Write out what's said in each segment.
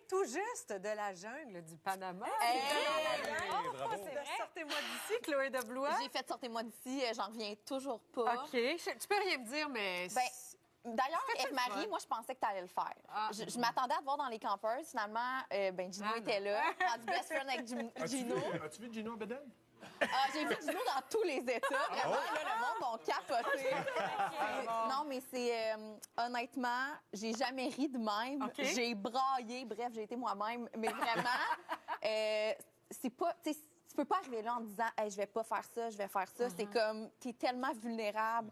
tout juste de la jungle du Panama. Bravo. Sortez-moi d'ici, Chloé de Blois. J'ai fait sortez-moi d'ici, j'en reviens toujours pas. OK. Tu peux rien me dire, mais... D'ailleurs, Fais-tu le Eve-Marie, fun? moi, je pensais que tu allais le faire. Je m'attendais à te voir dans les campers. Finalement, Gino était là, rendu best friend avec Gino. As-tu vu Gino Bedel? J'ai vu Gino dans tous les états. Vraiment, là, le monde a capoté. Non, mais c'est... honnêtement, j'ai jamais ri de même. OK. J'ai braillé. Bref, j'ai été moi-même. Mais vraiment, c'est pas... Tu peux pas arriver là en disant hey, je vais pas faire ça, je vais faire ça. C'est comme, tu es tellement vulnérable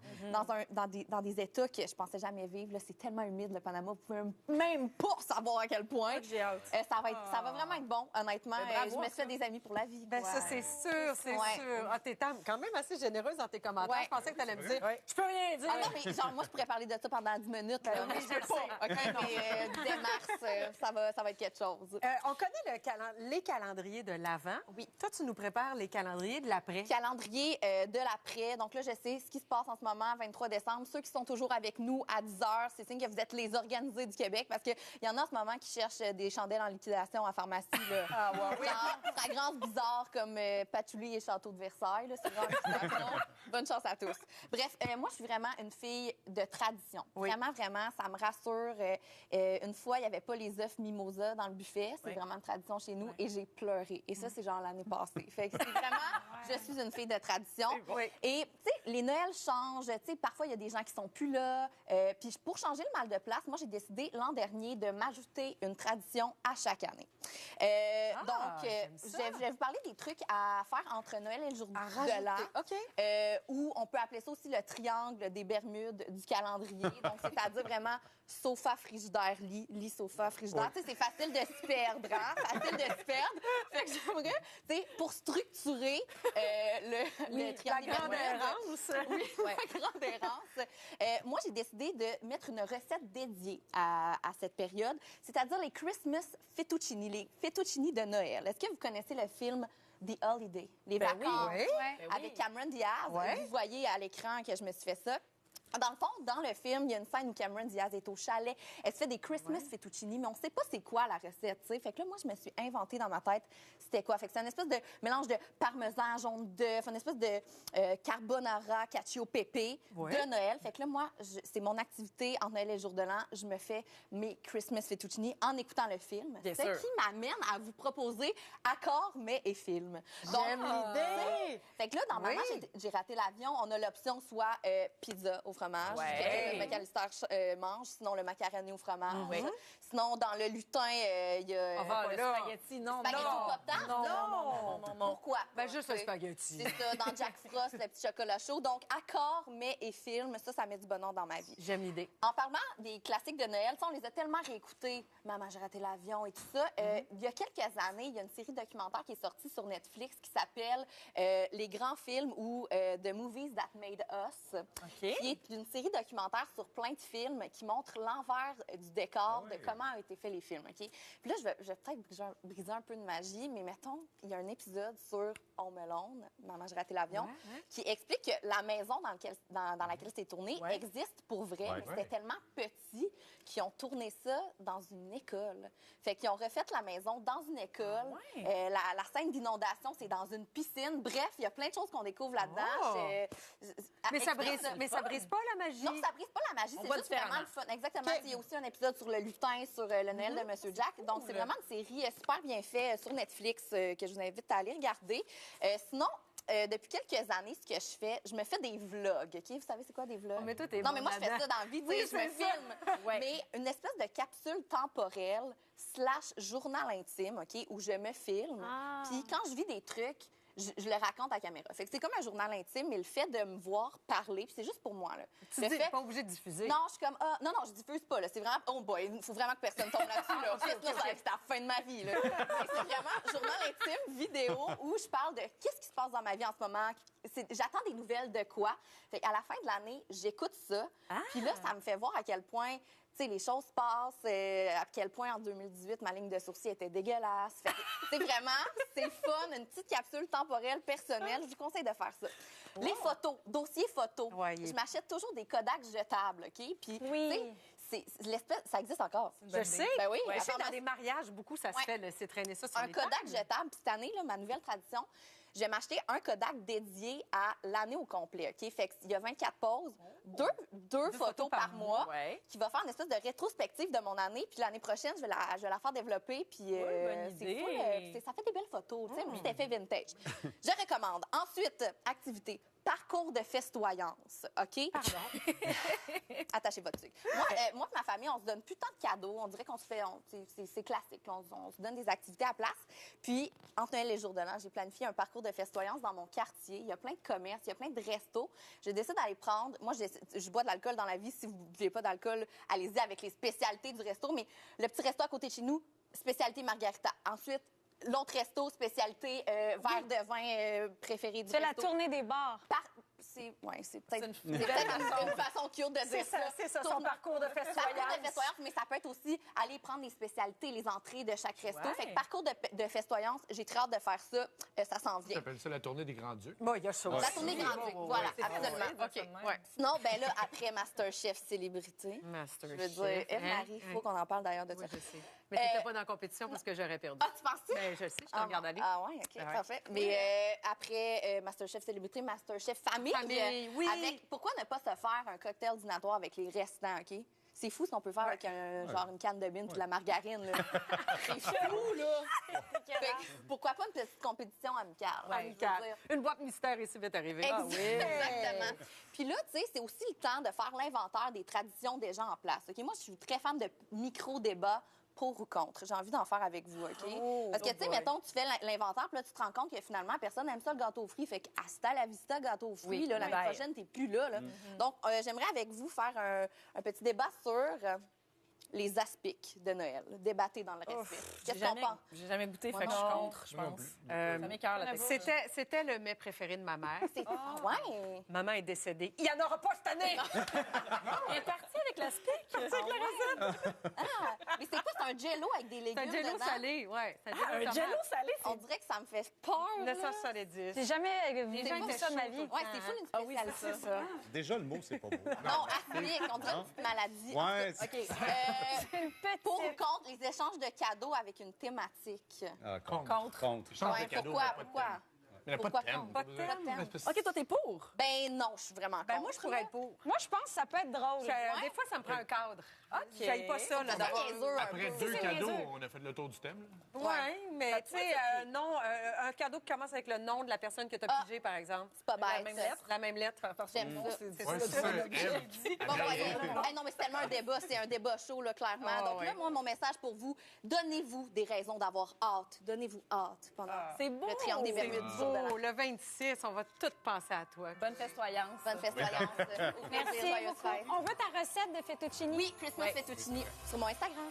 dans des états que je pensais jamais vivre. Là, c'est tellement humide, le Panama. Vous pouvez même pas savoir à quel point. J'ai hâte. Ça va vraiment être bon, honnêtement. Je me suis fait des amis pour la vie. Ben quoi. ça, c'est sûr, c'est Ouais. sûr. Ah, t'es quand même assez généreuse dans tes commentaires. Ouais. Je pensais que t'allais me dire... Je peux rien dire. Ah non, mais genre, moi, je pourrais parler de ça pendant 10 minutes. Là, mais je peux pas. OK, mais dès mars, ça va être quelque chose. On connaît les calendriers de l'avant. Oui. Toi, tu nous prépares les calendriers de l'après. Calendrier de l'après. Donc là, je sais ce qui se passe en ce moment, 23 décembre. Ceux qui sont toujours avec nous à 10 h, c'est signe que vous êtes les organisés du Québec parce qu'il y en a en ce moment qui cherchent des chandelles en liquidation en pharmacie. Là. Genre, fragrance bizarre comme Patchouli et Château de Versailles. Là, c'est vraiment une liquidation. Bonne chance à tous. Bref, moi, je suis vraiment une fille de tradition. Oui. Vraiment, vraiment, ça me rassure. Une fois, il n'y avait pas les œufs mimosa dans le buffet. C'est vraiment une tradition chez nous. Et j'ai pleuré. Et ça, c'est genre l'année passée. Fait que c'est vraiment... Je suis une fille de tradition. Oui. Et, tu sais, les Noëls changent. Tu sais, parfois, il y a des gens qui sont plus là. Puis pour changer le mal de place, moi, j'ai décidé l'an dernier de m'ajouter une tradition à chaque année. Donc, j'aime ça. je vais vous parler des trucs à faire entre Noël et le jour À de l'an. rajouter. OK. Ou on peut appeler ça aussi le triangle des Bermudes du calendrier. Donc, c'est-à-dire vraiment sofa, frigidaire, lit, lit, sofa, frigidaire. Tu sais, c'est facile de se perdre, hein? Facile de se perdre. Fait que j'aimerais, tu sais, pour structurer le triangle des grande Bermudes. errance. Oui, la grande errance. Moi, j'ai décidé de mettre une recette dédiée à cette période, c'est-à-dire les Christmas fettuccini, les fettuccini de Noël. Est-ce que vous connaissez le film The Holiday, les vacances, oui. avec Cameron Diaz? Ouais. Vous voyez à l'écran que je me suis fait ça. Dans le fond, dans le film, il y a une scène où Cameron Diaz est au chalet. Elle se fait des Christmas fettuccini, mais on sait pas c'est quoi la recette, tu sais. Fait que là, moi, je me suis inventée dans ma tête c'était quoi. Fait que c'est une espèce de mélange de parmesan, jaune d'œuf, une espèce de carbonara, cacio pepe de Noël. Fait que là, moi, c'est mon activité en Noël et le jour de l'an. Je me fais mes Christmas fettuccini en écoutant le film. Bien Ce sûr. qui m'amène à vous proposer accords, mets et films. Donc, J'aime l'idée. Fait que là, dans Oui. Maman, j'ai raté l'avion, on a l'option soit pizza au fromage, Ouais. que le McAllister mange, sinon le macaroni au fromage. Sinon, dans le lutin, il y a... va Le là. spaghetti, non, Spaghetti non. au pop-tart? Non. Pourquoi? Ben, juste un C'est- spaghetti. C'est ça, dans Jack Frost, le petit chocolat chaud. Donc, accord, mets et film, ça met du bonheur dans ma vie. J'aime l'idée. En parlant des classiques de Noël, tu sais, on les a tellement réécoutés, Maman, j'ai raté l'avion et tout ça. Il y a quelques années, il y a une série documentaire qui est sortie sur Netflix qui s'appelle Les grands films ou The Movies That Made Us, qui est une série documentaire sur plein de films qui montre l'envers du décor de comment ont été faits les films. OK? Puis là, je vais peut-être briser un peu de magie, mais mettons, il y a un épisode sur Home Alone, Maman, j'ai raté l'avion, qui explique que la maison dans laquelle c'est tourné existe pour vrai, mais c'était tellement petit qu'ils ont tourné ça dans une école. Fait qu'ils ont refait la maison dans une école. La scène d'inondation, c'est dans une piscine. Bref, il y a plein de choses qu'on découvre là-dedans. Mais ça brise pas la magie. Non, ça brise pas la magie, c'est juste vraiment le fun. Exactement. Il y a aussi un épisode sur le lutin, sur le Noël de Monsieur Jack. Donc, c'est vraiment une série super bien faite sur Netflix que je vous invite à aller regarder. Sinon, depuis quelques années, ce que je fais, je me fais des vlogs, OK? Vous savez, c'est quoi des vlogs? mais toi, t'es non, bonne mais moi, je fais là-dedans. ça dans la vie, tu sais, je me filme. Mais une espèce de capsule temporelle / journal intime, OK? Où je me filme. Puis quand je vis des trucs, je le raconte à la caméra. Fait que c'est comme un journal intime, mais le fait de me voir parler, puis c'est juste pour moi, là. Tu Le dis, fait- pas obligé de diffuser. non, je suis comme, non, je diffuse pas, là. C'est vraiment, oh boy, il faut vraiment que personne tombe là-dessus, là. Là, ça va être la fin de ma vie, là. C'est vraiment journal intime, vidéo, où je parle de qu'est-ce qui se passe dans ma vie en ce moment. J'attends des nouvelles de quoi. Fait qu'à la fin de l'année, j'écoute ça. Puis là, ça me fait voir à quel point, tu sais, les choses passent, à quel point en 2018, ma ligne de sourcils était dégueulasse. Fait que, c'est vraiment, c'est fun, une petite capsule temporelle personnelle. Je vous conseille de faire ça. Les photos, dossier photo. Ouais, Je m'achète toujours des Kodak jetables, OK? Puis, tu sais, ça existe encore. Je sais. Ben oui. Je sais, Attends, dans les mariages, beaucoup, ça se Ouais. fait, laisser traîner ça sur Un les Kodak tables. jetable. Puis cette année, là, ma nouvelle tradition, je vais m'acheter un Kodak dédié à l'année au complet. OK? Fait qu'il y a 24 poses, deux photos par mois, Ouais. qui va faire une espèce de rétrospective de mon année. Puis l'année prochaine, je vais la faire développer. Puis bonne c'est idée. fou, ça fait des belles photos. Tu sais, un petit effet vintage. Je recommande. Ensuite, activité. Parcours de festoyance, OK? Pardon. Attachez votre sucre. Moi et ma famille, on se donne plus tant de cadeaux. On dirait qu'on se fait... c'est classique. Là. On se donne des activités à la place. Puis, entre Noël et les jours de l'an, j'ai planifié un parcours de festoyance dans mon quartier. Il y a plein de commerces, il y a plein de restos. Je décide d'aller prendre... Moi, je bois de l'alcool dans la vie. Si vous ne buvez pas d'alcool, allez-y avec les spécialités du resto. Mais le petit resto à côté de chez nous, spécialité margarita. Ensuite, l'autre resto, spécialité verre de vin préféré du C'est la resto. tournée des bars. C'est peut-être C'est une façon cute de dire ça. C'est ça, son Tourne- parcours de Parcours festoyance. de festoyance, mais ça peut être aussi aller prendre les spécialités, les entrées de chaque resto. Ouais. Fait que parcours de festoyance, j'ai très hâte de faire ça. Ça s'en Tu vient. appelles ça la tournée des Grands-Ducs? Bon, il y a ça La aussi. tournée Grand-Duc, Ouais, voilà, c'est absolument. OK, ouais. Sinon, ben là, après MasterChef Célébrité, Master je veux dire, Eve-Marie, il faut qu'on en parle d'ailleurs de ça. Oui, je sais. Mais t'étais pas dans la compétition parce que j'aurais perdu. Ah, tu penses-tu? Ben, je sais, je te Ah, regarde aller. Ah ouais, OK, Ouais. parfait. Mais après MasterChef Célébrité, MasterChef Famille. Famille, oui. Pourquoi ne pas se faire un cocktail dînatoire avec les restants, OK? C'est fou ce qu'on peut faire avec genre une canne de bine puis de la margarine. Là. C'est fou, là! Fait que pourquoi pas une petite compétition amicale? Ouais, je veux dire. Une boîte mystère ici vite arrivée. Exactement. Puis là, tu sais, c'est aussi le temps de faire l'inventaire des traditions déjà en place. OK? Moi, je suis très fan de micro-débats pour ou contre. J'ai envie d'en faire avec vous, OK? Parce que, tu sais, mettons, tu fais l'inventaire, puis là, tu te rends compte que finalement, personne n'aime ça, le gâteau aux fruits. Fait que hasta la vista, gâteau aux fruits. Oui, Là, l'année oui. prochaine, t'es plus là. Donc, j'aimerais avec vous faire un petit débat sur les aspics de Noël. Débattez dans le respect. Qu'est-ce qu'on pense? J'ai jamais goûté, Moi fait que je non. suis contre, je Moi non pense. plus. Ça m'écoeure, la texture. C'était le mets préféré de ma mère. Ouais. Maman est décédée. Il n'y en aura pas cette année! Elle est partie avec la stick. Mais c'est quoi? C'est un jello avec des légumes C'est un jello dedans? salé, ouais. C'est un Un jello jello salé, On dirait que ça me fait peur. là. 1970. J'ai jamais vu gens ça de ma vie. Ouais, c'est fou une spécialité. C'est ça. Déjà, le mot, c'est pas beau. Non, aspic, on dirait une petite maladie. Ouais, OK. Une petite. Pour ou contre les échanges de cadeaux avec une thématique? Contre. Contre. Change Ouais, de cadeau, pourquoi? mais pas de Pourquoi? thème. Il n'y a pas Pourquoi de thème. contre? Pas de thème. OK, toi, t'es pour? Ben non, je suis vraiment contre. Ben, moi, je pourrais être pour. Moi, je pense que ça peut être drôle. Des fois, ça me prend un cadre. J'aille pas ça, là, Ça d'avoir... fait niaiseux un Après peu. deux c'est cadeaux, niaiseux. on a fait le tour du thème. Là. Oui, mais tu sais, non, un cadeau qui commence avec le nom de la personne que tu as pigé, par exemple. C'est pas La bête. même lettre? La même lettre. J'aime ça. C'est Ouais, ça. c'est ça. Ève. Bon, voyez. Hey, non, mais c'est tellement un débat. C'est un débat chaud, là, clairement. Ah, Donc là, ouais. moi, mon message pour vous, donnez-vous des raisons d'avoir hâte. Donnez-vous hâte pendant C'est beau. le triangle des Bermudes du jour de l'an. Oh, le 26, on va tout penser à toi. Bonne festoyance. Bonne festoyance. Au plaisir, Merci joyeuses beaucoup. fêtes. On veut ta recette de fettuccine. Oui, Christmas fettuccine sur mon Instagram.